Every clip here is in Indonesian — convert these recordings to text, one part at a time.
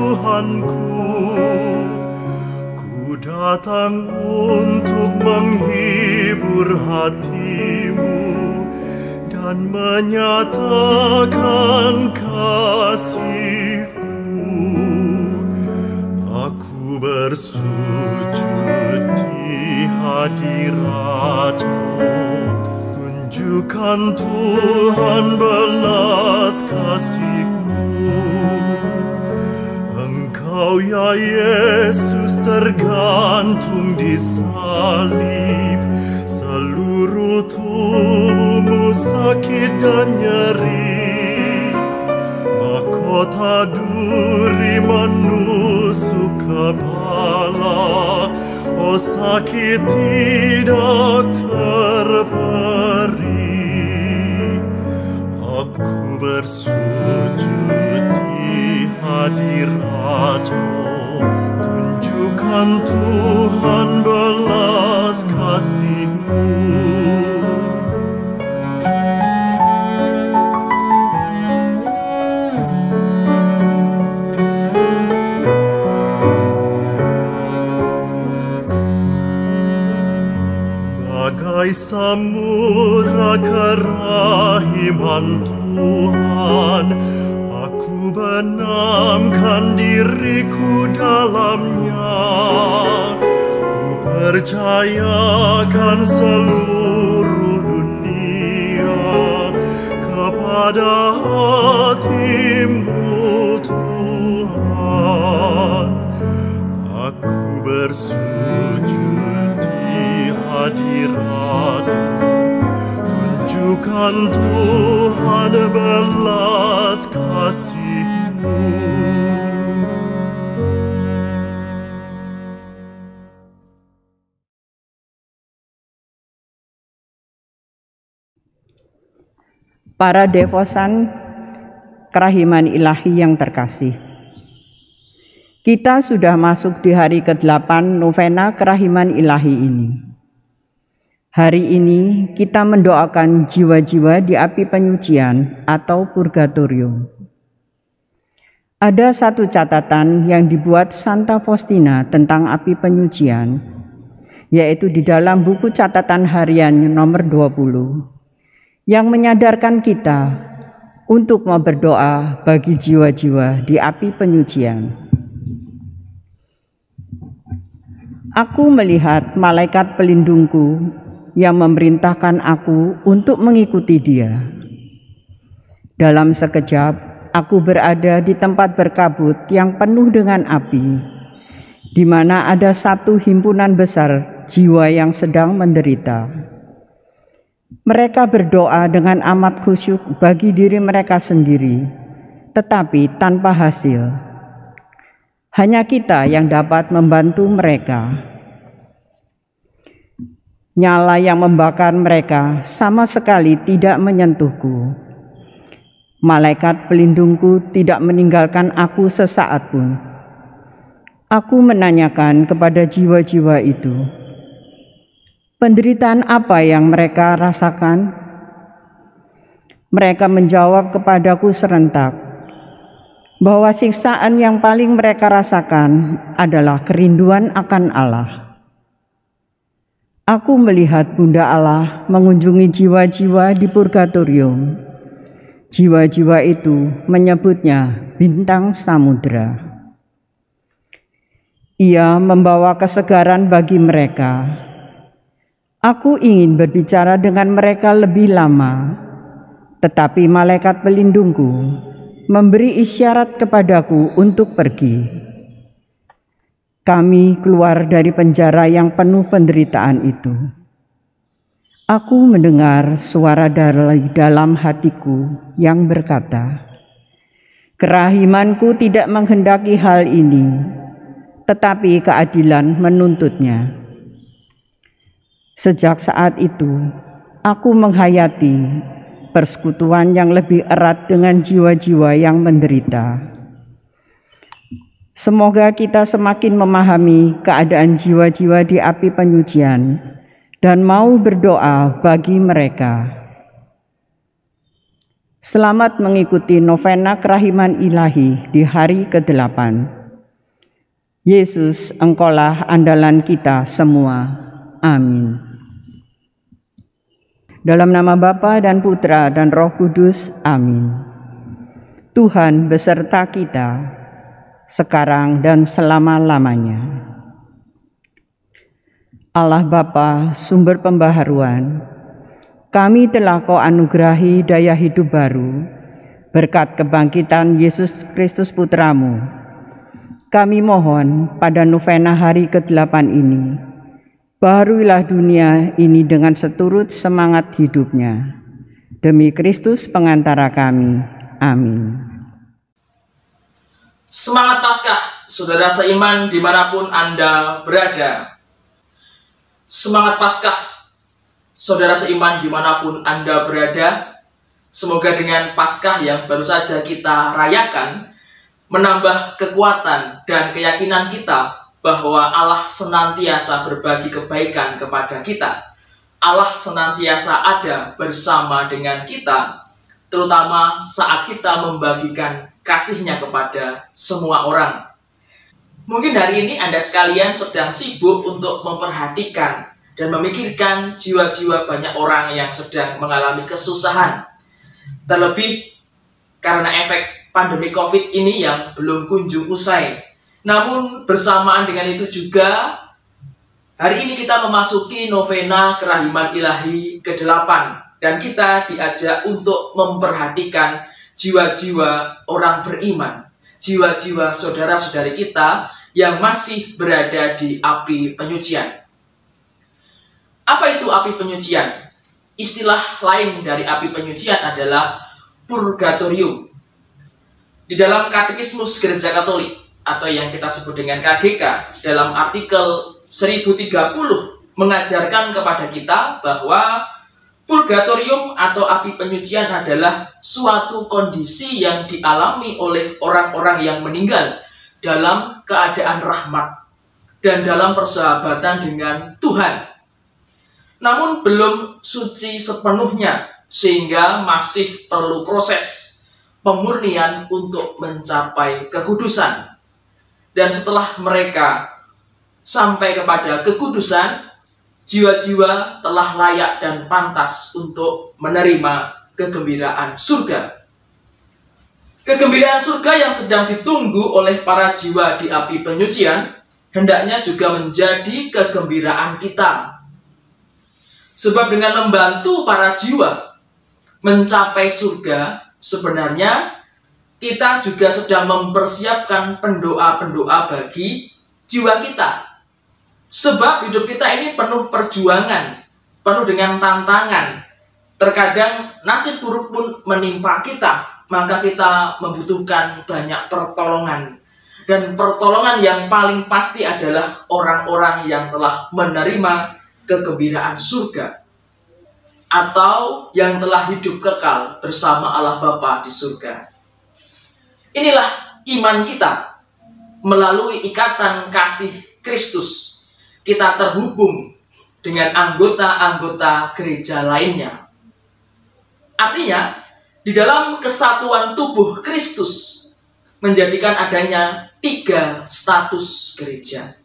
Tuhanku, ku datang untuk menghibur hatimu dan menyatakan kasihku. Aku bersujud di hadirat-Mu, tunjukkan Tuhan belas kasih-Mu. Engkau ya Yesus tergantung di salib, seluruh tubuhmu sakit dan nyeri, mahkota duri menusuk kepala, oh sakit tidak terperi. Aku bersujud di hadirat-Mu, tunjukkan Tuhan belas kasih-Mu. Bagai samudra kerahiman Tuhan, aku benamkan diriku dalamnya. Ku percayakan seluruh dunia kepada hati-Mu Tuhan. Aku bersujud di hadirat-Mu, tunjukkan Tuhan belas kasih-Mu. Para devosan kerahiman ilahi yang terkasih, kita sudah masuk di hari ke-8 novena kerahiman ilahi ini. Hari ini kita mendoakan jiwa-jiwa di api penyucian atau purgatorium. Ada satu catatan yang dibuat Santa Faustina tentang api penyucian, yaitu di dalam buku catatan harian nomor 20, yang menyadarkan kita untuk mau berdoa bagi jiwa-jiwa di api penyucian. Aku melihat malaikat pelindungku yang memerintahkan aku untuk mengikuti dia. Dalam sekejap, aku berada di tempat berkabut yang penuh dengan api, di mana ada satu himpunan besar jiwa yang sedang menderita. Mereka berdoa dengan amat khusyuk bagi diri mereka sendiri, tetapi tanpa hasil. Hanya kita yang dapat membantu mereka. Nyala yang membakar mereka sama sekali tidak menyentuhku. Malaikat pelindungku tidak meninggalkan aku sesaat pun. Aku menanyakan kepada jiwa-jiwa itu, penderitaan apa yang mereka rasakan? Mereka menjawab kepadaku serentak bahwa siksaan yang paling mereka rasakan adalah kerinduan akan Allah. Aku melihat Bunda Allah mengunjungi jiwa-jiwa di purgatorium. Jiwa-jiwa itu menyebutnya bintang samudra. Ia membawa kesegaran bagi mereka. Aku ingin berbicara dengan mereka lebih lama, tetapi malaikat pelindungku memberi isyarat kepadaku untuk pergi. Kami keluar dari penjara yang penuh penderitaan itu. Aku mendengar suara dari dalam hatiku yang berkata, kerahimanku tidak menghendaki hal ini, tetapi keadilan menuntutnya. Sejak saat itu, aku menghayati persekutuan yang lebih erat dengan jiwa-jiwa yang menderita. Semoga kita semakin memahami keadaan jiwa-jiwa di api penyucian dan mau berdoa bagi mereka. Selamat mengikuti novena kerahiman ilahi di hari ke-8. Yesus, Engkaulah andalan kita semua. Amin. Dalam nama Bapa dan Putra dan Roh Kudus. Amin. Tuhan beserta kita, sekarang dan selama-lamanya. Allah Bapa, sumber pembaharuan, kami telah Kau anugerahi daya hidup baru berkat kebangkitan Yesus Kristus Putramu. Kami mohon pada novena hari ke-8 ini, baharuilah dunia ini dengan seturut semangat hidupnya. Demi Kristus pengantara kami. Amin. Semangat Paskah, saudara seiman dimanapun Anda berada. Semangat Paskah, saudara seiman dimanapun Anda berada. Semoga dengan Paskah yang baru saja kita rayakan, menambah kekuatan dan keyakinan kita bahwa Allah senantiasa berbagi kebaikan kepada kita. Allah senantiasa ada bersama dengan kita, terutama saat kita membagikan kasih-Nya kepada semua orang. Mungkin hari ini Anda sekalian sedang sibuk untuk memperhatikan dan memikirkan jiwa-jiwa banyak orang yang sedang mengalami kesusahan. Terlebih karena efek pandemi COVID ini yang belum kunjung usai. Namun bersamaan dengan itu juga, hari ini kita memasuki novena kerahiman ilahi ke-8. Dan kita diajak untuk memperhatikan jiwa-jiwa orang beriman, jiwa-jiwa saudara-saudari kita yang masih berada di api penyucian. Apa itu api penyucian? Istilah lain dari api penyucian adalah purgatorium. Di dalam Katekismus Gereja Katolik atau yang kita sebut dengan KGK, dalam artikel 1030 mengajarkan kepada kita bahwa purgatorium atau api penyucian adalah suatu kondisi yang dialami oleh orang-orang yang meninggal dalam keadaan rahmat dan dalam persahabatan dengan Tuhan. Namun belum suci sepenuhnya, sehingga masih perlu proses pemurnian untuk mencapai kekudusan. Dan setelah mereka sampai kepada kekudusan, jiwa-jiwa telah layak dan pantas untuk menerima kegembiraan surga. Kegembiraan surga yang sedang ditunggu oleh para jiwa di api penyucian hendaknya juga menjadi kegembiraan kita. Sebab dengan membantu para jiwa mencapai surga, sebenarnya kita juga sedang mempersiapkan pendoa-pendoa bagi jiwa kita. Sebab hidup kita ini penuh perjuangan, penuh dengan tantangan. Terkadang nasib buruk pun menimpa kita, maka kita membutuhkan banyak pertolongan. Dan pertolongan yang paling pasti adalah orang-orang yang telah menerima kegembiraan surga, atau yang telah hidup kekal bersama Allah Bapa di surga. Inilah iman kita. Melalui ikatan kasih Kristus, kita terhubung dengan anggota-anggota gereja lainnya. Artinya, di dalam kesatuan tubuh Kristus menjadikan adanya 3 status gereja.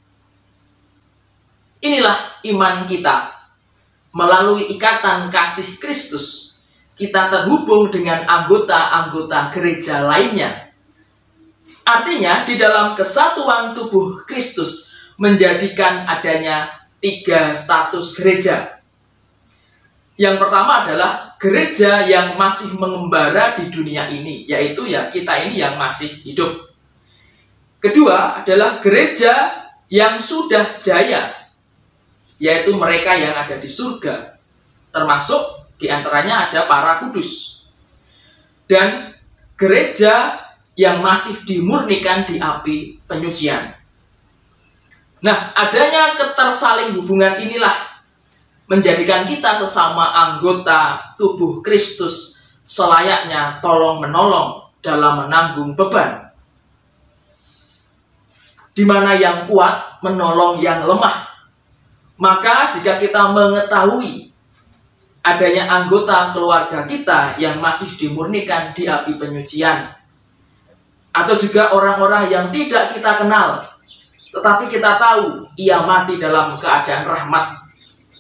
Inilah iman kita. Melalui ikatan kasih Kristus, kita terhubung dengan anggota-anggota gereja lainnya. Artinya, di dalam kesatuan tubuh Kristus menjadikan adanya 3 status gereja. Yang pertama adalah gereja yang masih mengembara di dunia ini, yaitu kita ini yang masih hidup. Kedua adalah gereja yang sudah jaya, yaitu mereka yang ada di surga, termasuk diantaranya ada para kudus. Dan gereja yang masih dimurnikan di api penyucian. Nah, adanya ketersaling hubungan inilah menjadikan kita sesama anggota tubuh Kristus selayaknya tolong-menolong dalam menanggung beban. Di mana yang kuat menolong yang lemah. Maka jika kita mengetahui adanya anggota keluarga kita yang masih dimurnikan di api penyucian, atau juga orang-orang yang tidak kita kenal, tetapi kita tahu ia mati dalam keadaan rahmat,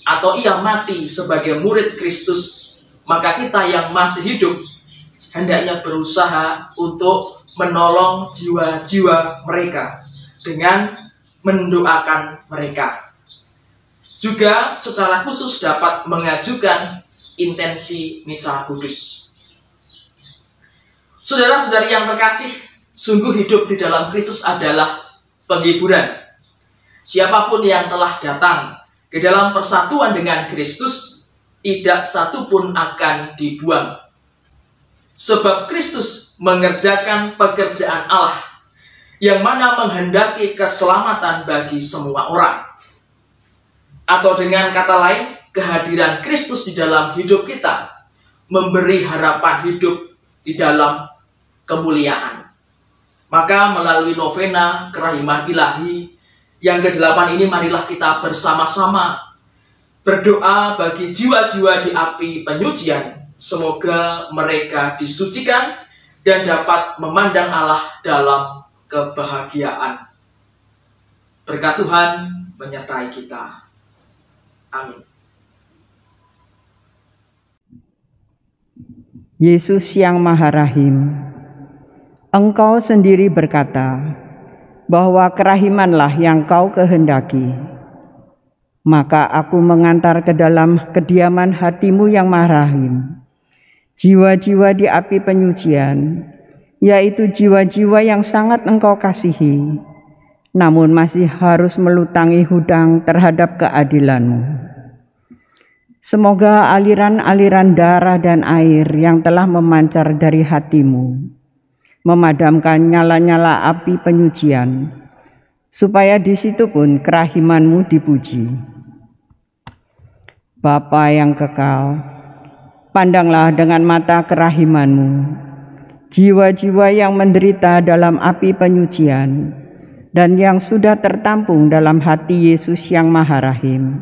atau ia mati sebagai murid Kristus, maka kita yang masih hidup hendaknya berusaha untuk menolong jiwa-jiwa mereka dengan mendoakan mereka. Juga secara khusus dapat mengajukan intensi misa kudus. Saudara-saudari yang terkasih, sungguh hidup di dalam Kristus adalah penghiburan. Siapapun yang telah datang ke dalam persatuan dengan Kristus, tidak satu pun akan dibuang. Sebab Kristus mengerjakan pekerjaan Allah, yang mana menghendaki keselamatan bagi semua orang. Atau dengan kata lain, kehadiran Kristus di dalam hidup kita memberi harapan hidup di dalam kemuliaan. Maka melalui novena Kerahiman Ilahi yang ke-8 ini, marilah kita bersama-sama berdoa bagi jiwa-jiwa di api penyucian. Semoga mereka disucikan dan dapat memandang Allah dalam kebahagiaan. Berkat Tuhan menyertai kita. Amin. Yesus yang Maha Rahim, Engkau sendiri berkata bahwa kerahimanlah yang Kau kehendaki. Maka aku mengantar ke dalam kediaman hati-Mu yang Maha Rahim jiwa-jiwa di api penyucian, yaitu jiwa-jiwa yang sangat Engkau kasihi, namun masih harus melutangi hutang terhadap keadilan-Mu. Semoga aliran-aliran darah dan air yang telah memancar dari hati-Mu memadamkan nyala-nyala api penyucian, supaya di situ pun kerahiman-Mu dipuji. Bapa yang kekal, pandanglah dengan mata kerahiman-Mu jiwa-jiwa yang menderita dalam api penyucian dan yang sudah tertampung dalam hati Yesus yang Maha Rahim.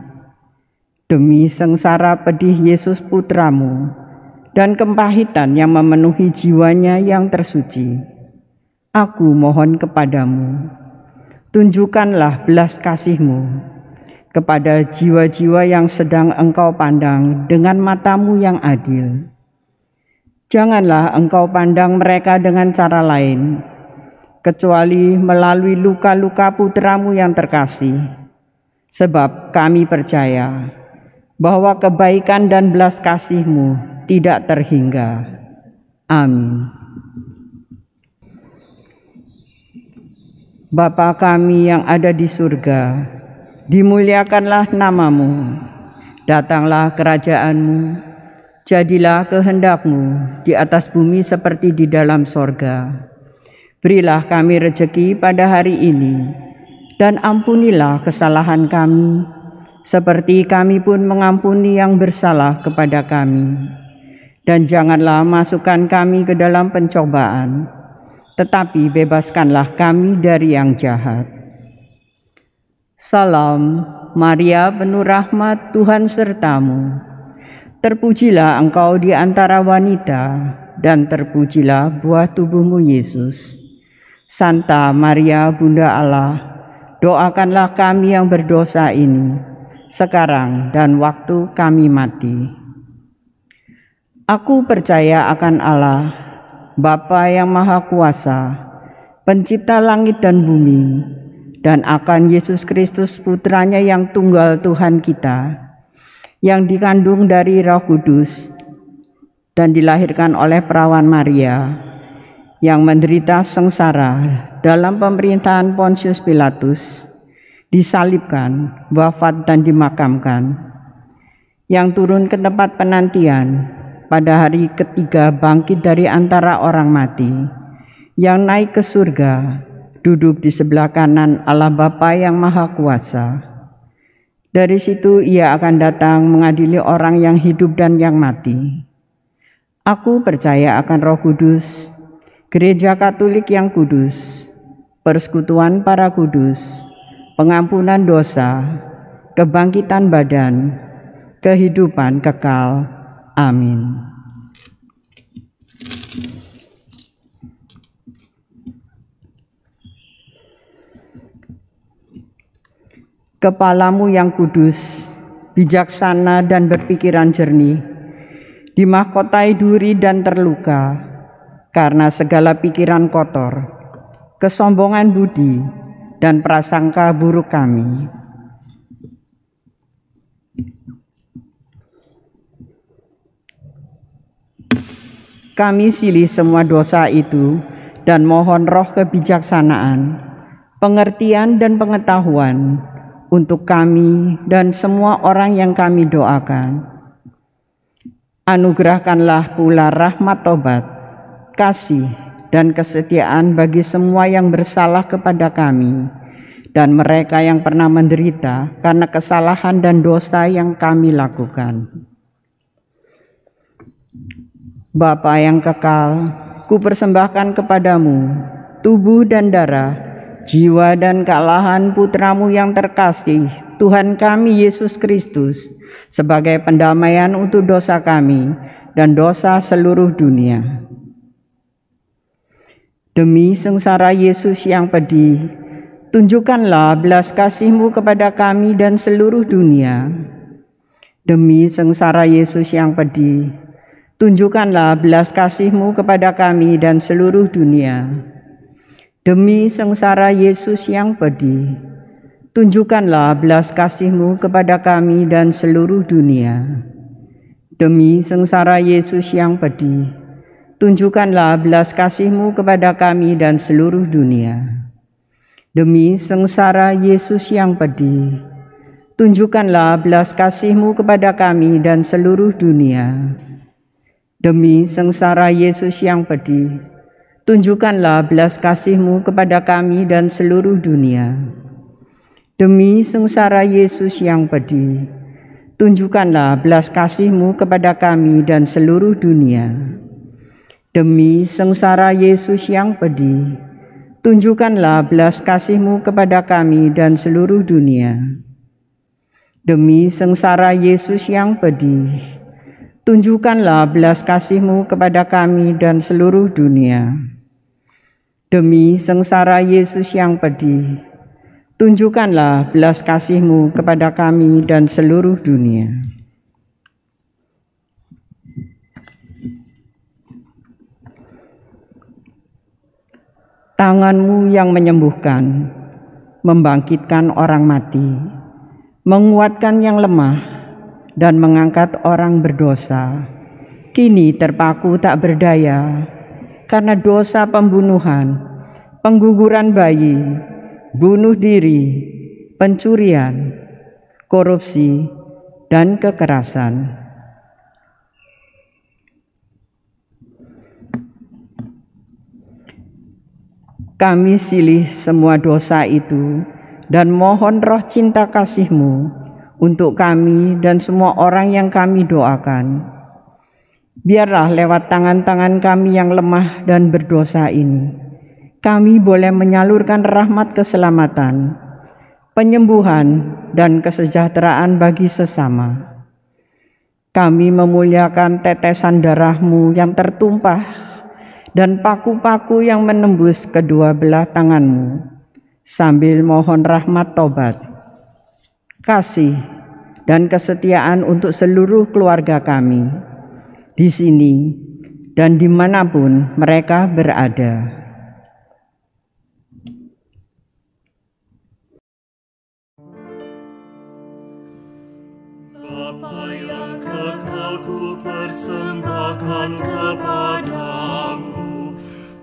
Demi sengsara pedih Yesus Putra-Mu dan kepahitan yang memenuhi jiwanya yang tersuci, aku mohon kepadamu, tunjukkanlah belas kasih-Mu kepada jiwa-jiwa yang sedang Engkau pandang dengan mata-Mu yang adil. Janganlah Engkau pandang mereka dengan cara lain, kecuali melalui luka-luka Putra-Mu yang terkasih, sebab kami percaya bahwa kebaikan dan belas kasih-Mu tidak terhingga. Amin. Bapa kami yang ada di surga, dimuliakanlah nama-Mu, datanglah kerajaan-Mu, jadilah kehendak-Mu di atas bumi seperti di dalam sorga. Berilah kami rejeki pada hari ini, dan ampunilah kesalahan kami, seperti kami pun mengampuni yang bersalah kepada kami. Dan janganlah masukkan kami ke dalam pencobaan, tetapi bebaskanlah kami dari yang jahat. Salam Maria, penuh rahmat, Tuhan serta-Mu. Terpujilah Engkau di antara wanita, dan terpujilah buah tubuh-Mu Yesus. Santa Maria, Bunda Allah, doakanlah kami yang berdosa ini, sekarang dan waktu kami mati. Aku percaya akan Allah, Bapa yang Maha Kuasa, Pencipta langit dan bumi, dan akan Yesus Kristus Putranya yang tunggal Tuhan kita, yang dikandung dari Roh Kudus dan dilahirkan oleh perawan Maria, yang menderita sengsara dalam pemerintahan Pontius Pilatus, disalibkan, wafat dan dimakamkan, yang turun ke tempat penantian, pada hari ketiga bangkit dari antara orang mati, yang naik ke surga, duduk di sebelah kanan Allah Bapa yang Maha Kuasa. Dari situ Ia akan datang mengadili orang yang hidup dan yang mati. Aku percaya akan Roh Kudus, Gereja Katolik yang kudus, persekutuan para kudus, pengampunan dosa, kebangkitan badan, kehidupan kekal. Amin. Kepalamu yang kudus, bijaksana dan berpikiran jernih, dimahkotai duri dan terluka, karena segala pikiran kotor, kesombongan budi, dan prasangka buruk kami. Kami silih semua dosa itu dan mohon roh kebijaksanaan, pengertian dan pengetahuan untuk kami dan semua orang yang kami doakan. Anugerahkanlah pula rahmat tobat, kasih, dan kesetiaan bagi semua yang bersalah kepada kami dan mereka yang pernah menderita karena kesalahan dan dosa yang kami lakukan. Bapa yang kekal, kupersembahkan kepadamu tubuh dan darah, jiwa dan kealahan putramu yang terkasih, Tuhan kami Yesus Kristus, sebagai pendamaian untuk dosa kami dan dosa seluruh dunia. Demi sengsara Yesus yang pedih, tunjukkanlah belas kasih-Mu kepada kami dan seluruh dunia. Demi sengsara Yesus yang pedih, tunjukkanlah belas kasih-Mu kepada kami dan seluruh dunia. Demi sengsara Yesus yang pedih, tunjukkanlah belas kasih-Mu kepada kami dan seluruh dunia. Demi sengsara Yesus yang pedih, tunjukkanlah belas kasih-Mu kepada kami dan seluruh dunia. Demi sengsara Yesus yang pedih, tunjukkanlah belas kasih-Mu kepada kami dan seluruh dunia. Demi sengsara Yesus yang pedih, tunjukkanlah belas kasih-Mu kepada kami dan seluruh dunia. Demi sengsara Yesus yang pedih, tunjukkanlah belas kasih-Mu kepada kami dan seluruh dunia. Demi sengsara Yesus yang pedih, tunjukkanlah belas kasih-Mu kepada kami dan seluruh dunia. Demi sengsara Yesus yang pedih, tunjukkanlah belas kasih-Mu kepada kami dan seluruh dunia. Demi sengsara Yesus yang pedih, tunjukkanlah belas kasih-Mu kepada kami dan seluruh dunia. Tangan-Mu yang menyembuhkan, membangkitkan orang mati, menguatkan yang lemah, dan mengangkat orang berdosa, kini terpaku tak berdaya karena dosa pembunuhan, pengguguran bayi, bunuh diri, pencurian, korupsi, dan kekerasan. Kami silih semua dosa itu dan mohon roh cinta kasih-Mu untuk kami dan semua orang yang kami doakan. Biarlah lewat tangan-tangan kami yang lemah dan berdosa ini, kami boleh menyalurkan rahmat keselamatan, penyembuhan, dan kesejahteraan bagi sesama. Kami memuliakan tetesan darah-Mu yang tertumpah dan paku-paku yang menembus kedua belah tangan-Mu, sambil mohon rahmat tobat, kasih, dan kesetiaan untuk seluruh keluarga kami, di sini dan dimanapun mereka berada. Bapa yang kekal, ku persembahkan kepadamu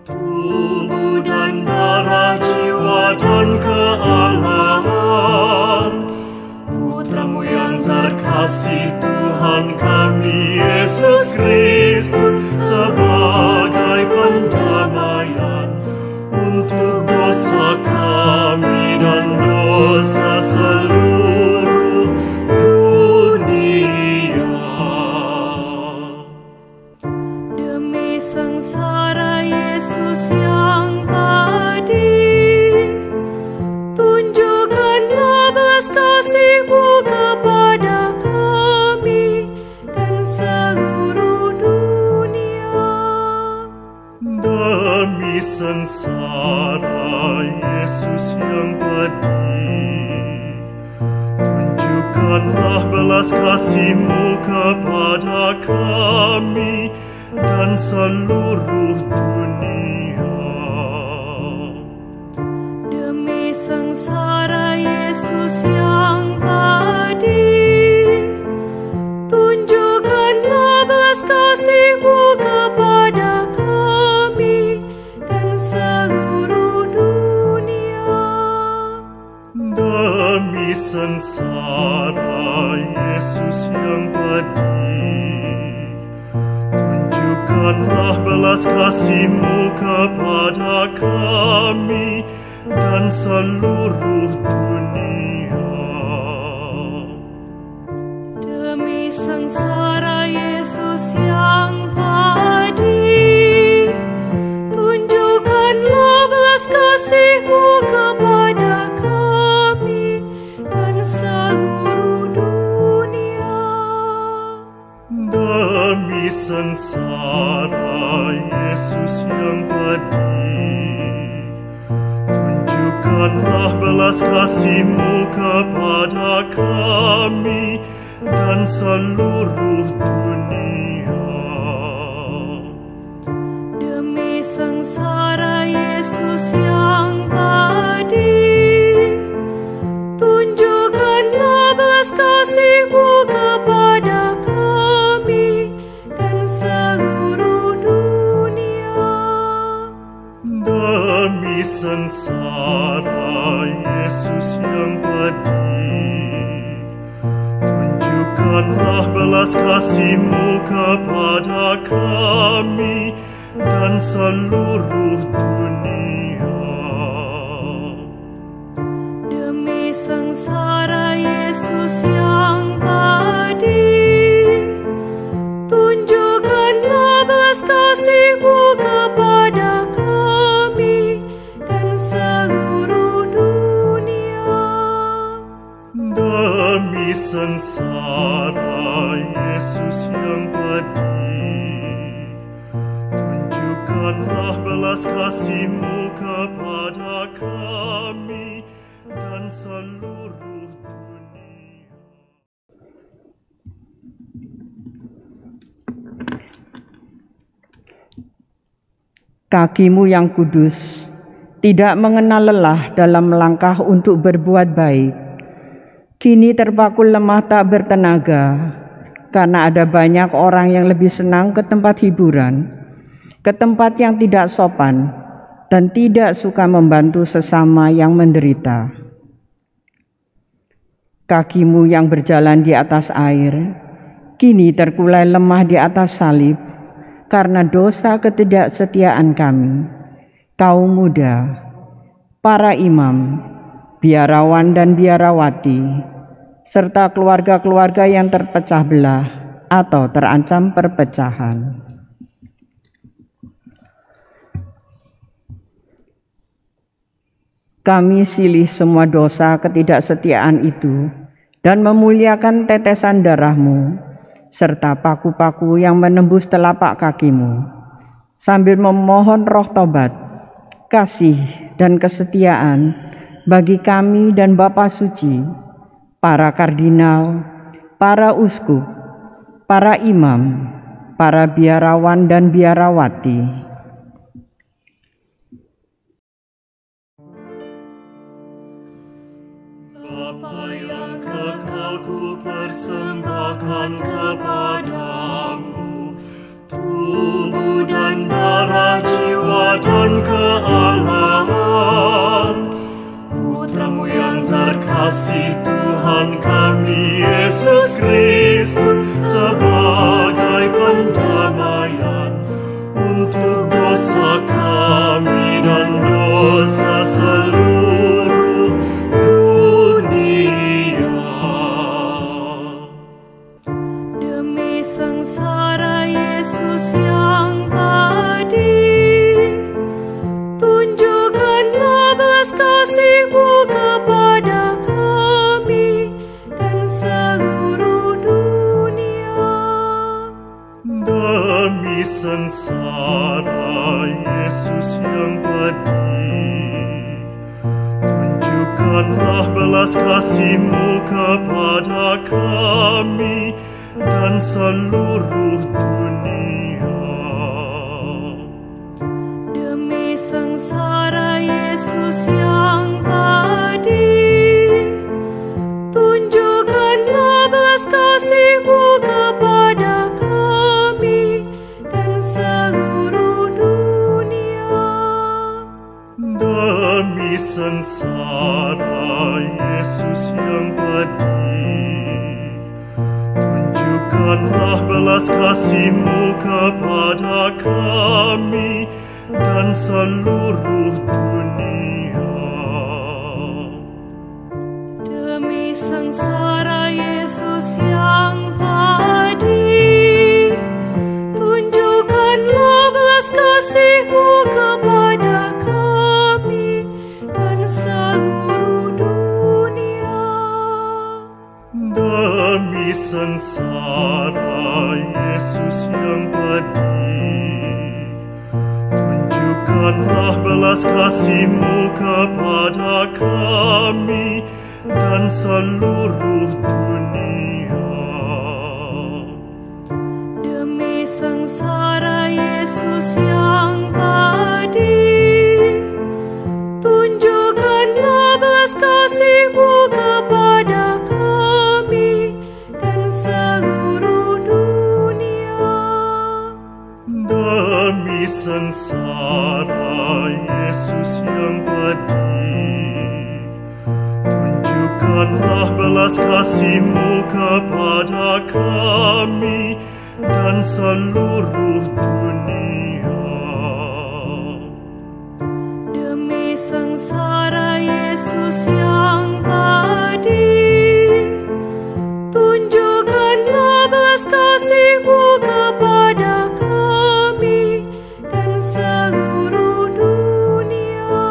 tubuh dan darah, jiwa dan kealahan Putramu yang terkasih, Tuhan kami Yesus Kristus, sebagai pendamaian untuk dosa kami dan dosa seluruh dunia. Demi sengsara Yesus yang pedih, tunjukkanlah belas kasih-Mu kepada kami dan seluruh yang pedih. Tunjukkanlah belas kasih-Mu kepada kami dan seluruh dunia. Demi sengsara Yesus yang pedih, tunjukkanlah belas kasih-Mu kepada kami dan seluruh dunia. Demi sengsara Yesus yang pedih, tunjukkanlah belas kasih-Mu kepada kami dan seluruh dunia. Demi sengsara Yesus yang pedih, tunjukkanlah belas kasih-Mu kepada kami dan seluruh dunia. Demi sengsara Yesus yang pedih, tunjukkanlah belas kasih-Mu kepada kami dan seluruh dunia. Demi sengsara Yesus yang pedih, tunjukkanlah belas kasih-Mu kepada kami dan seluruh dunia. Demi sengsara Yesus yang pedih, tunjukkanlah belas kasih-Mu kepada kami dan seluruh dunia. Demi sengsara Yesus yang pedih, tunjukkanlah belas kasih-Mu kepada kami dan seluruh dunia. Demi sengsara Yesus yang pedih, tunjukkanlah belas kasih-Mu kepada kami dan seluruh dunia. Kaki-Mu yang kudus tidak mengenal lelah dalam melangkah untuk berbuat baik. Kini terpaku lemah tak bertenaga, karena ada banyak orang yang lebih senang ke tempat hiburan, ke tempat yang tidak sopan, dan tidak suka membantu sesama yang menderita. Kaki-Mu yang berjalan di atas air, kini terkulai lemah di atas salib, karena dosa ketidaksetiaan kami, kaum muda, para imam, biarawan dan biarawati, serta keluarga-keluarga yang terpecah belah atau terancam perpecahan. Kami silih semua dosa ketidaksetiaan itu dan memuliakan tetesan darah-Mu serta paku-paku yang menembus telapak kaki-Mu, sambil memohon roh tobat, kasih dan kesetiaan bagi kami dan Bapa Suci, para kardinal, para uskup, para imam, para biarawan dan biarawati. Bapa yang kekal, ku persembahkan kepadamu tubuh dan darah, jiwa dan kealahan Putra-Mu yang terkasih, Tuhan kami Yesus Kristus, sebagai pendamaian untuk dosa kami dan dosa seluruh dunia. Demi sengsara Yesus yang pedih, tunjukkan Tunjukkanlah belas kasih-Mu kepada kami dan seluruh dunia. Demi sengsara Yesus yang pedih, tunjukkanlah belas kasih-Mu kepada kami dan seluruh dunia. Demi sengsara Yesus yang pedih, tunjukkanlah belas kasih-Mu kepada kami dan seluruh dunia. Demi sengsara Yesus yang pedih, tunjukkanlah belas kasih-Mu kepada kami dan seluruh dunia. Demi sengsara Yesus yang pedih, tunjukkanlah belas kasih-Mu kepada kami dan seluruh dunia. Demi sengsara Yesus yang pedih, tunjukkanlah belas kasih-Mu kepada kami dan seluruh dunia. Demi sengsara Yesus yang pedih, tunjukkanlah belas kasih-Mu kepada kami dan seluruh dunia. Demi sengsara Yesus yang pedih, tunjukkanlah belas kasih-Mu kepada kami dan seluruh dunia.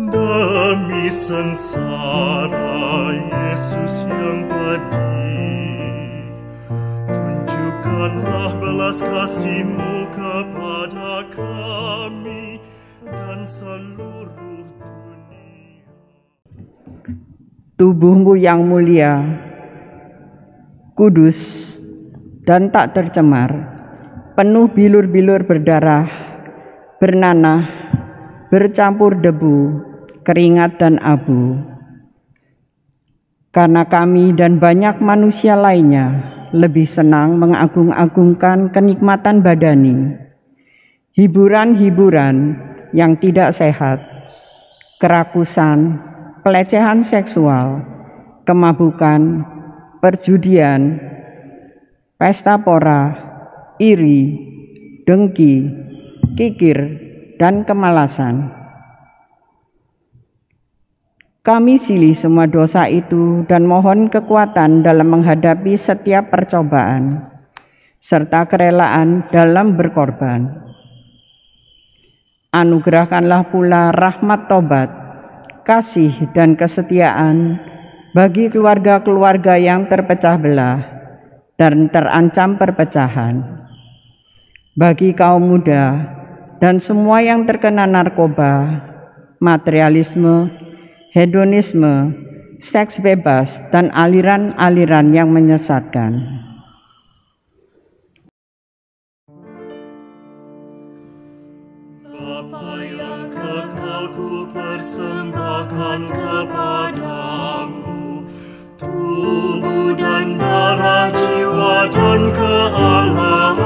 Demi sengsara Yesus yang pedih, tunjukkanlah belas kasih-Mu kepada kami dan seluruh dunia. Tubuh-Mu yang mulia, kudus dan tak tercemar, penuh bilur-bilur berdarah, bernanah, bercampur debu, keringat dan abu. Karena kami dan banyak manusia lainnya lebih senang mengagung-agungkan kenikmatan badani, hiburan-hiburan yang tidak sehat, kerakusan, pelecehan seksual, kemabukan, perjudian, pesta pora, iri, dengki, kikir, dan kemalasan. Kami silih semua dosa itu dan mohon kekuatan dalam menghadapi setiap percobaan, serta kerelaan dalam berkorban. Anugerahkanlah pula rahmat tobat, kasih dan kesetiaan bagi keluarga-keluarga yang terpecah belah dan terancam perpecahan, bagi kaum muda dan semua yang terkena narkoba, materialisme, hedonisme, seks bebas, dan aliran-aliran yang menyesatkan. Bapa yang kekal, ku persembahkan kepadamu tubuh dan darah, jiwa dan kealahan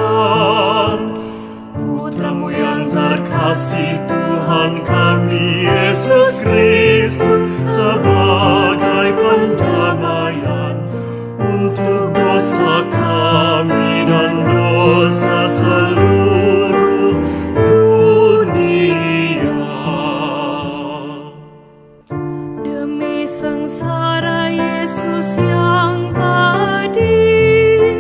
Putra-Mu yang terkasih, Tuhan kami Yesus Kristus, sebagai pendamaian untuk dosa kami dan dosa seluruh dunia. Demi sengsara Yesus yang pedih,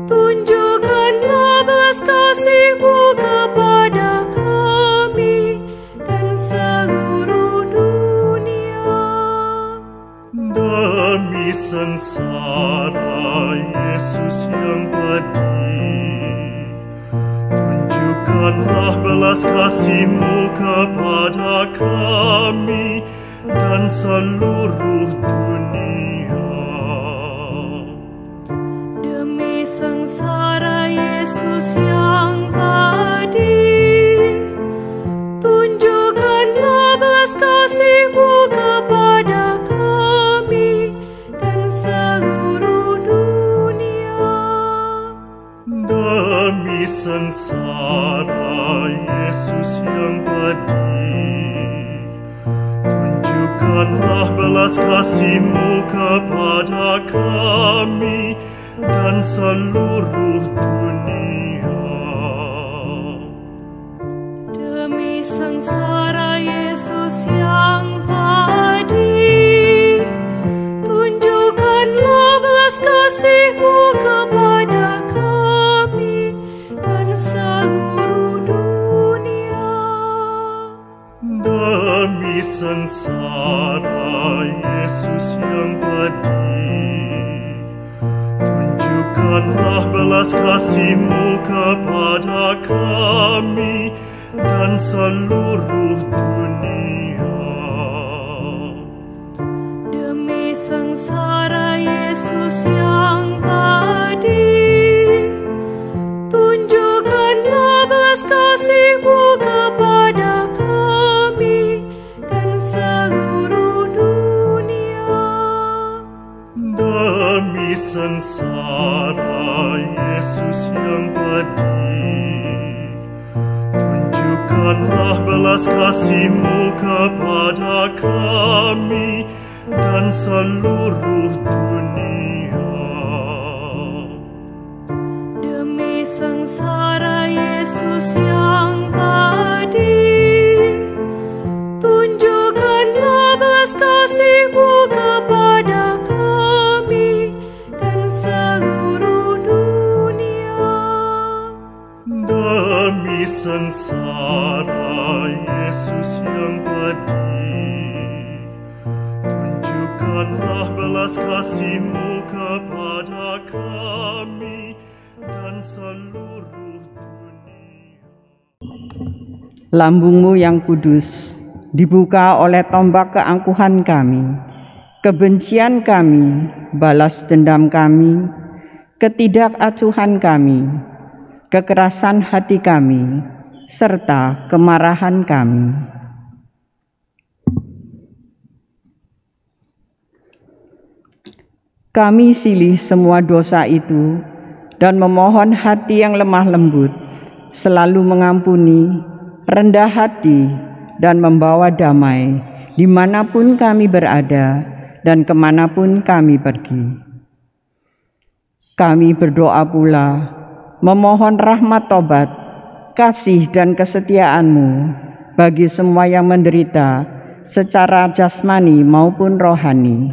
tunjukkanlah belas kasih-Mu kepada kami dan seluruh dunia. Demi sengsara Yesus yang pedih, tunjukkanlah belas kasih-Mu kepada kami dan seluruh dunia. Demi sengsara Yesus yang pedih, tunjukkanlah belas kasih-Mu kepada kami dan seluruh dunia. Demi sengsara Yesus yang pedih, tunjukkanlah belas kasih-Mu kepada kami dan seluruh dunia. Demi sengsara Yesus yang pedih, tunjukkanlah belas kasih-Mu kepada kami dan seluruh dunia. Demi sengsara Yesus yang pedih, tunjukkanlah belas kasih-Mu kepada kami dan seluruh dunia. Demi sengsara Yesus yang pedih, tunjukkanlah belas kasih-Mu kepada kami dan seluruh dunia. Demi sengsara Yesus yang pedih, tunjukkanlah belas kasih-Mu kepada kami dan seluruh dunia. Demi sengsara Yesus yang pedih, tunjukkanlah belas kasih-Mu kepada kami dan seluruh dunia. Demi sengsara Yesus yang pedih, tunjukkanlah belas kasih-Mu kepada kami dan seluruh dunia. Lambung-Mu yang kudus dibuka oleh tombak keangkuhan kami, kebencian kami, balas dendam kami, ketidakacuhan kami, kekerasan hati kami, serta kemarahan kami. Kami silih semua dosa itu dan memohon hati yang lemah lembut, selalu mengampuni, rendah hati, dan membawa damai dimanapun kami berada dan kemanapun kami pergi. Kami berdoa pula, memohon rahmat tobat, kasih dan kesetiaan-Mu bagi semua yang menderita secara jasmani maupun rohani,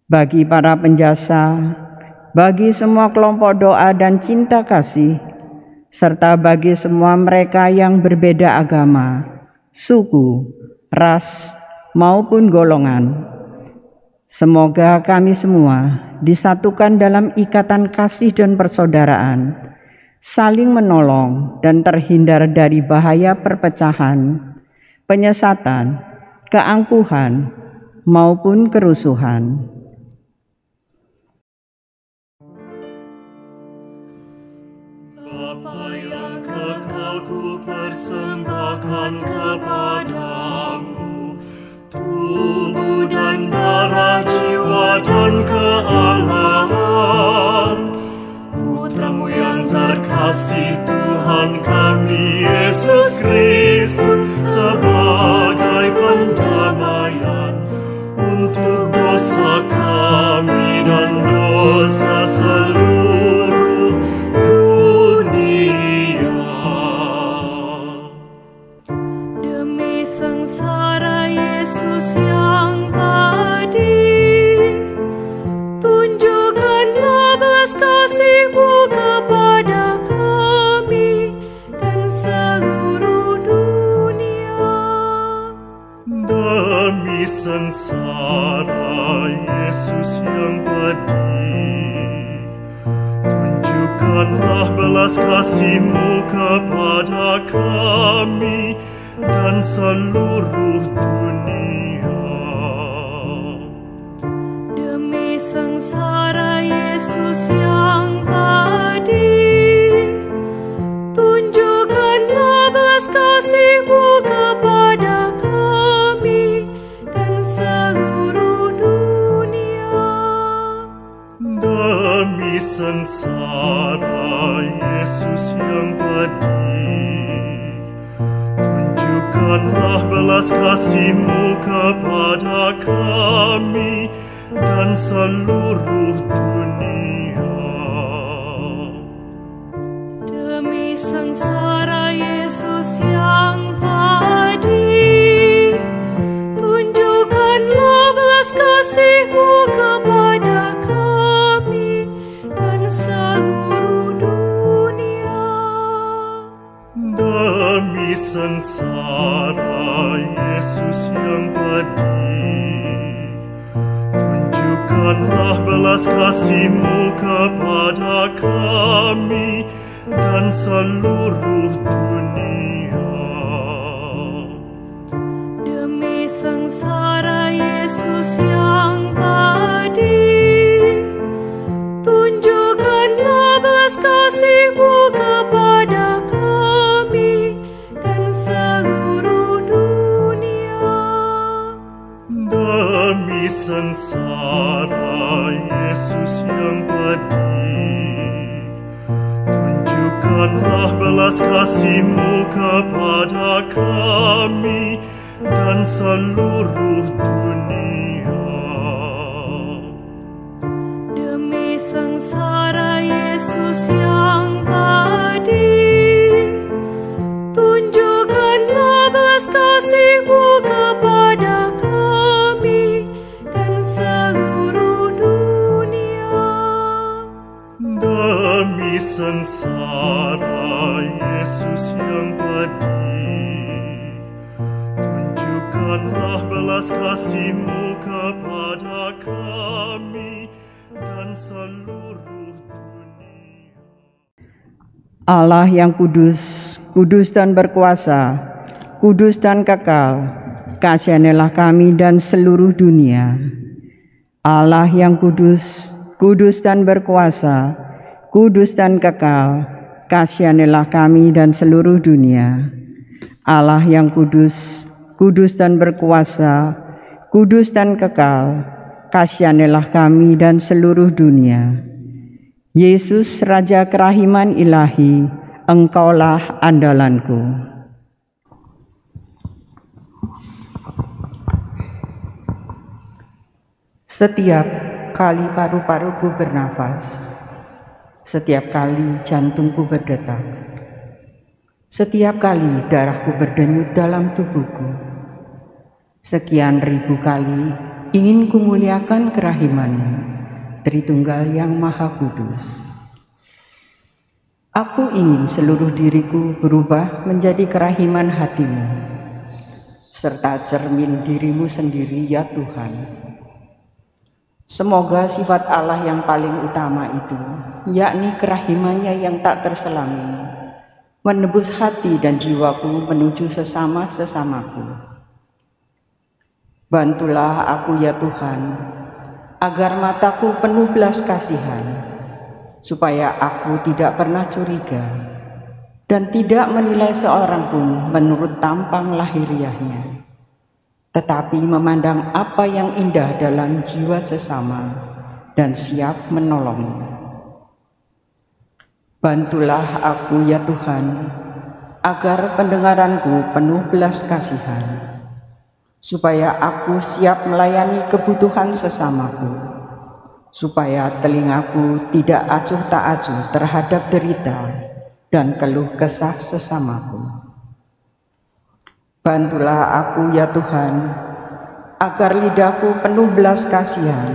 bagi para penjasa, bagi semua kelompok doa dan cinta kasih, serta bagi semua mereka yang berbeda agama, suku, ras, maupun golongan. Semoga kami semua disatukan dalam ikatan kasih dan persaudaraan, saling menolong dan terhindar dari bahaya perpecahan, penyesatan, keangkuhan, maupun kerusuhan. Bapa yang kekal, ku persembahkan kepadamu tubuh dan darah, jiwa dan kealahan Putra-Mu yang terkasih, Tuhan kami Yesus Kristus, sebagai pendamaian untuk dosa kami dan dosa seluruh dunia. Demi sengsara Yesus yang pedih, tunjukkanlah belas kasih-Mu kepada kami dan seluruh dunia. Demi sengsara Yesus yang pedih, tunjukkanlah belas kasih-Mu kepada kami dan seluruh dunia. sengsara, Yesus yang pedih, tunjukkanlah belas kasih-Mu kepada kami dan seluruh dunia. Demi sengsara Yesus yang pedih, tunjukkanlah belas kasih-Mu kepada kami dan seluruh dunia. Demi sengsara Yesus yang pedih, tunjukkanlah belas kasih-Mu kepada kami dan seluruh dunia. Demi sengsara Yesus yang pedih, tunjukkanlah belas kasih-Mu kepada kami dan seluruh dunia. Demi sengsara Yesus yang pedih, tunjukkanlah belas kasih-Mu kepada kami dan seluruh dunia. Demi sengsara Yesus yang pedih, tunjukkanlah belas kasih-Mu kepada kami dan seluruh dunia. Demi sengsara Yesus yang pedih, tunjukkanlah belas kasih-Mu kepada kami dan seluruh dunia. Allah yang kudus, kudus dan berkuasa, kudus dan kekal, kasihanilah kami dan seluruh dunia. Allah yang kudus, kudus dan berkuasa, kudus dan kekal, kasihanilah kami dan seluruh dunia. Allah yang kudus, kudus dan berkuasa, kudus dan kekal, kasihanilah kami dan seluruh dunia. Yesus, Raja kerahiman ilahi, Engkaulah andalanku. Setiap kali paru-paruku bernafas, setiap kali jantungku berdetak, setiap kali darahku berdenyut dalam tubuhku, sekian ribu kali ingin kumuliakan kerahiman-Mu, Tritunggal yang Maha Kudus. Aku ingin seluruh diriku berubah menjadi kerahiman hati-Mu, serta cermin diri-Mu sendiri ya Tuhan. Semoga sifat Allah yang paling utama itu, yakni kerahimannya yang tak terselami, menebus hati dan jiwaku menuju sesama-sesamaku. Bantulah aku ya Tuhan, agar mataku penuh belas kasihan, supaya aku tidak pernah curiga dan tidak menilai seorang pun menurut tampang lahiriahnya, tetapi memandang apa yang indah dalam jiwa sesama dan siap menolongnya. Bantulah aku ya Tuhan, agar pendengaranku penuh belas kasihan, supaya aku siap melayani kebutuhan sesamaku, supaya telingaku tidak acuh tak acuh terhadap derita dan keluh kesah sesamaku. Bantulah aku ya Tuhan, agar lidahku penuh belas kasihan,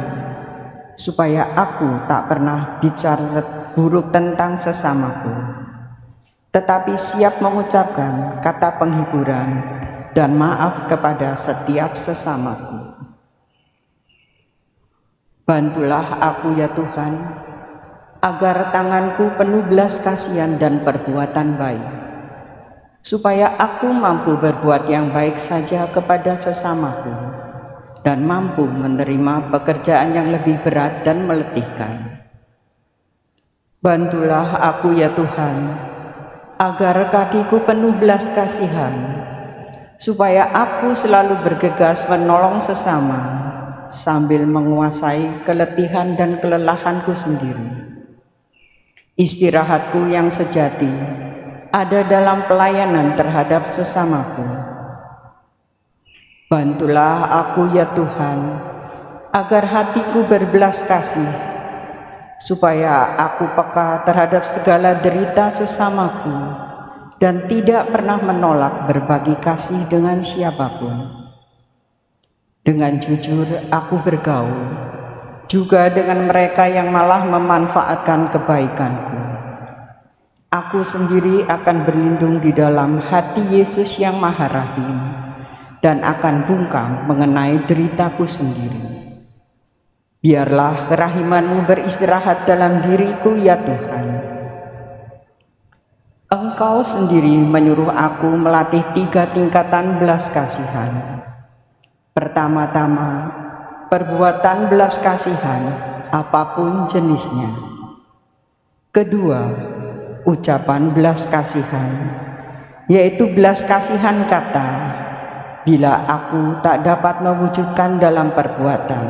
supaya aku tak pernah bicara buruk tentang sesamaku, tetapi siap mengucapkan kata penghiburan dan maaf kepada setiap sesamaku. Bantulah aku ya Tuhan, agar tanganku penuh belas kasihan dan perbuatan baik, supaya aku mampu berbuat yang baik saja kepada sesamaku dan mampu menerima pekerjaan yang lebih berat dan meletihkan. Bantulah aku ya Tuhan, agar kakiku penuh belas kasihan, supaya aku selalu bergegas menolong sesama sambil menguasai keletihan dan kelelahanku sendiri. Istirahatku yang sejati ada dalam pelayanan terhadap sesamaku. Bantulah aku ya Tuhan, agar hatiku berbelas kasih, supaya aku peka terhadap segala derita sesamaku dan tidak pernah menolak berbagi kasih dengan siapapun. Dengan jujur aku bergaul, juga dengan mereka yang malah memanfaatkan kebaikanku. Aku sendiri akan berlindung di dalam hati Yesus yang Maha Rahim dan akan bungkam mengenai deritaku sendiri. Biarlah kerahiman-Mu beristirahat dalam diriku ya Tuhan. Engkau sendiri menyuruh aku melatih 3 tingkatan belas kasihan. Pertama-tama, perbuatan belas kasihan apapun jenisnya. Kedua, ucapan belas kasihan, yaitu belas kasihan kata bila aku tak dapat mewujudkan dalam perbuatan.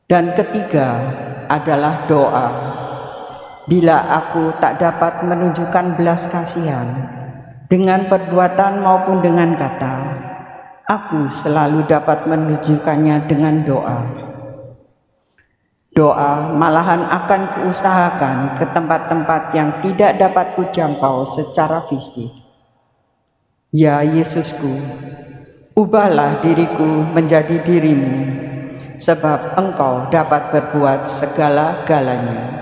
Dan ketiga adalah doa, bila aku tak dapat menunjukkan belas kasihan dengan perbuatan maupun dengan kata, aku selalu dapat menunjukkannya dengan doa. Doa malahan akan kuusahakan ke tempat-tempat yang tidak dapat kujangkau secara fisik. Ya Yesusku, ubahlah diriku menjadi dirimu, sebab Engkau dapat berbuat segala-galanya.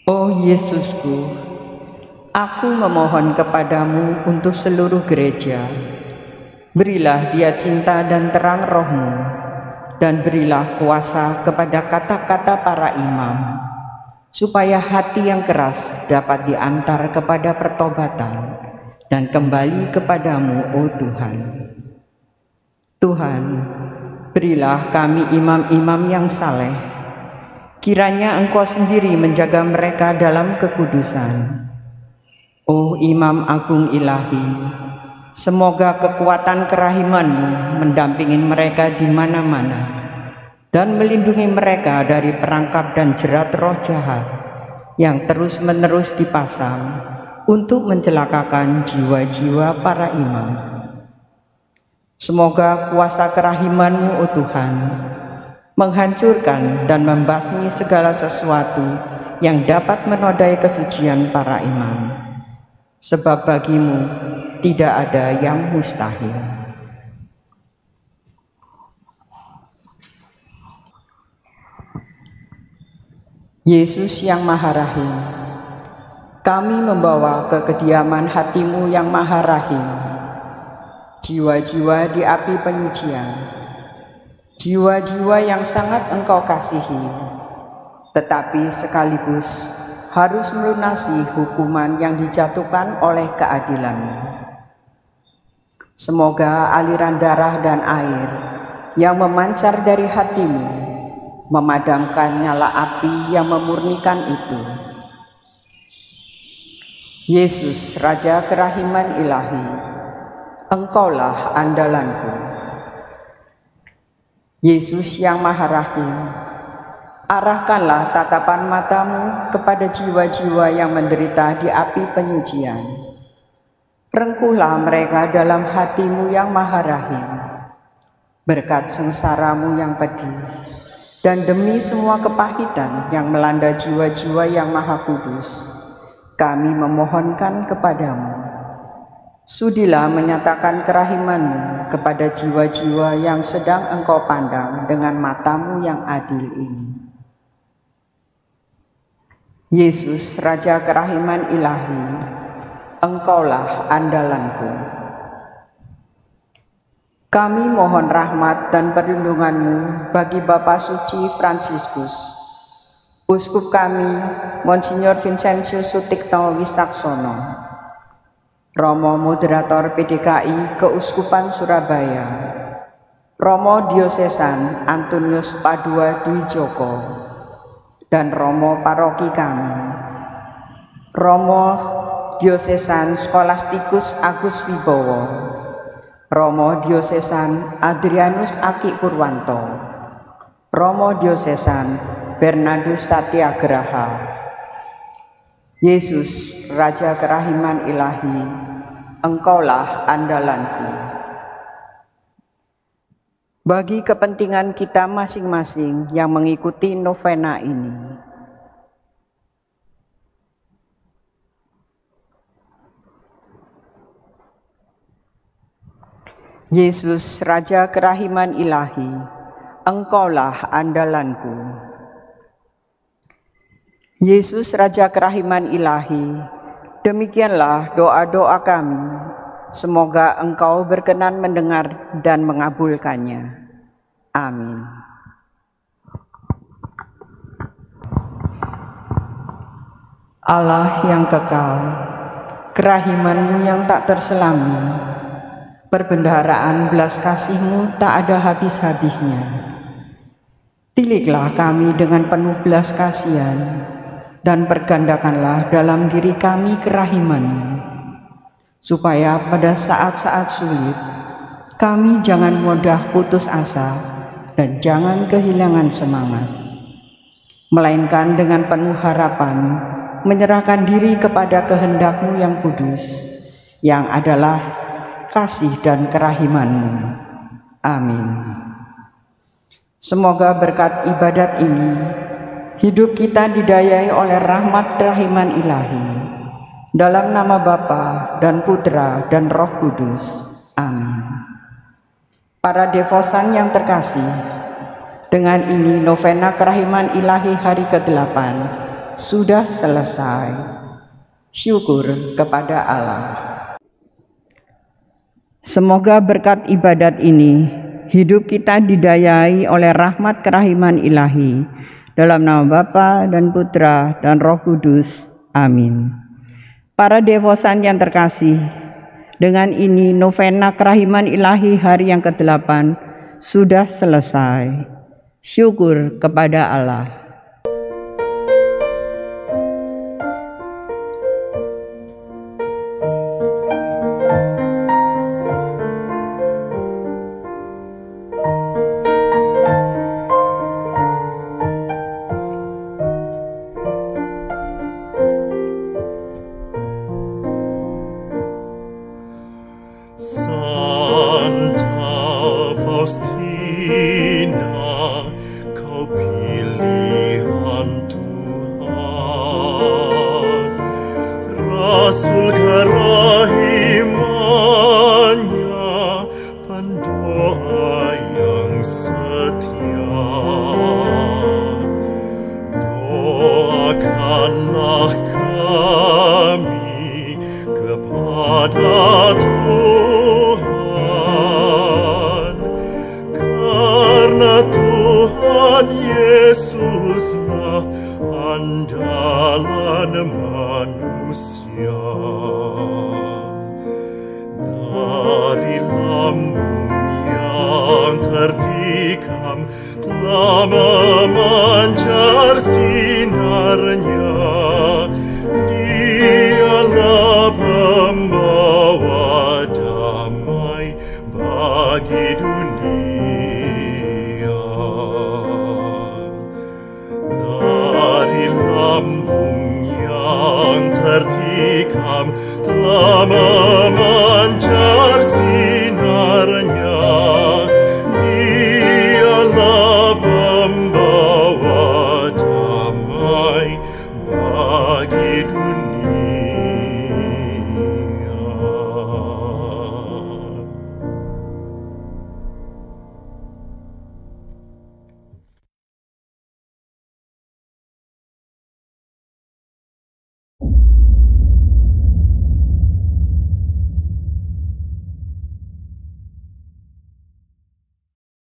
Oh Yesusku, aku memohon kepadamu untuk seluruh gereja. Berilah dia cinta dan terang roh-Mu, dan berilah kuasa kepada kata-kata para imam, supaya hati yang keras dapat diantar kepada pertobatan dan kembali kepadamu, oh Tuhan. Tuhan, berilah kami imam-imam yang saleh. Kiranya Engkau sendiri menjaga mereka dalam kekudusan. Oh Imam Agung Ilahi, semoga kekuatan kerahiman-Mu mendampingi mereka di mana-mana dan melindungi mereka dari perangkap dan jerat roh jahat yang terus-menerus dipasang untuk mencelakakan jiwa-jiwa para imam. Semoga kuasa kerahiman-Mu, oh Tuhan, menghancurkan dan membasmi segala sesuatu yang dapat menodai kesucian para imam, sebab bagi-Mu tidak ada yang mustahil. Yesus yang Maha Rahim, kami membawa ke kediaman hati-Mu yang Maha Rahim jiwa-jiwa di api penyucian, jiwa-jiwa yang sangat Engkau kasihi, tetapi sekaligus harus melunasi hukuman yang dijatuhkan oleh keadilan-Mu. Semoga aliran darah dan air yang memancar dari hati-Mu memadamkan nyala api yang memurnikan itu. Yesus, Raja Kerahiman Ilahi, Engkaulah andalanku. Yesus yang Maha Rahim, arahkanlah tatapan mata-Mu kepada jiwa-jiwa yang menderita di api penyucian. Rengkuhlah mereka dalam hati-Mu yang Maha Rahim, berkat sengsara-Mu yang pedih, dan demi semua kepahitan yang melanda jiwa-jiwa yang Maha Kudus, kami memohonkan kepadamu. Sudilah menyatakan kerahiman-Mu kepada jiwa-jiwa yang sedang Engkau pandang dengan mata-Mu yang adil ini. Yesus, Raja Kerahiman Ilahi, Engkaulah andalanku. Kami mohon rahmat dan perlindungan-Mu bagi Bapak Suci Fransiskus, Uskup kami Monsinyur Vincentius Sutikno Wisaksono, Romo Moderator PDKI Keuskupan Surabaya, Romo Diosesan Antonius Padua Dwi Joko, dan Romo Paroki kami, Romo Diosesan Skolastikus Agus Wibowo, Romo Diosesan Adrianus Aki Purwanto, Romo Diosesan Bernardus Satyagraha. Yesus, Raja Kerahiman Ilahi, Engkaulah andalanku. Bagi kepentingan kita masing-masing yang mengikuti novena ini, Yesus, Raja Kerahiman Ilahi, Engkaulah andalanku. Yesus, Raja Kerahiman Ilahi, demikianlah doa-doa kami. Semoga Engkau berkenan mendengar dan mengabulkannya. Amin. Allah yang kekal, kerahiman-Mu yang tak terselami, perbendaharaan belas kasih-Mu tak ada habis-habisnya. Tiliklah kami dengan penuh belas kasihan, dan pergandakanlah dalam diri kami kerahiman-Mu, supaya pada saat-saat sulit kami jangan mudah putus asa dan jangan kehilangan semangat, melainkan dengan penuh harapan menyerahkan diri kepada kehendak-Mu yang kudus, yang adalah kasih dan kerahiman-Mu. Amin. Semoga berkat ibadat ini, hidup kita didayai oleh rahmat kerahiman ilahi. Dalam nama Bapa dan Putra dan Roh Kudus. Amin. Para devosan yang terkasih, dengan ini novena kerahiman ilahi hari ke-8 sudah selesai. Syukur kepada Allah. Semoga berkat ibadat ini, hidup kita didayai oleh rahmat kerahiman ilahi. Dalam nama Bapa dan Putra dan Roh Kudus. Amin. Para devosan yang terkasih, dengan ini novena kerahiman ilahi hari yang ke-8 sudah selesai. Syukur kepada Allah. Santa Faustina, Kau pilihan Tuhan, Rasul kerahimannya, pendoa yang setia. Doakanlah kami kepada Tuhan, karena Tuhan Yesuslah andalan manusia. Dari lambung yang tertikam telah memancar sinarnya. Dialah pembawa damai bagi dunia. Dari lambung yang tertikam telah memancar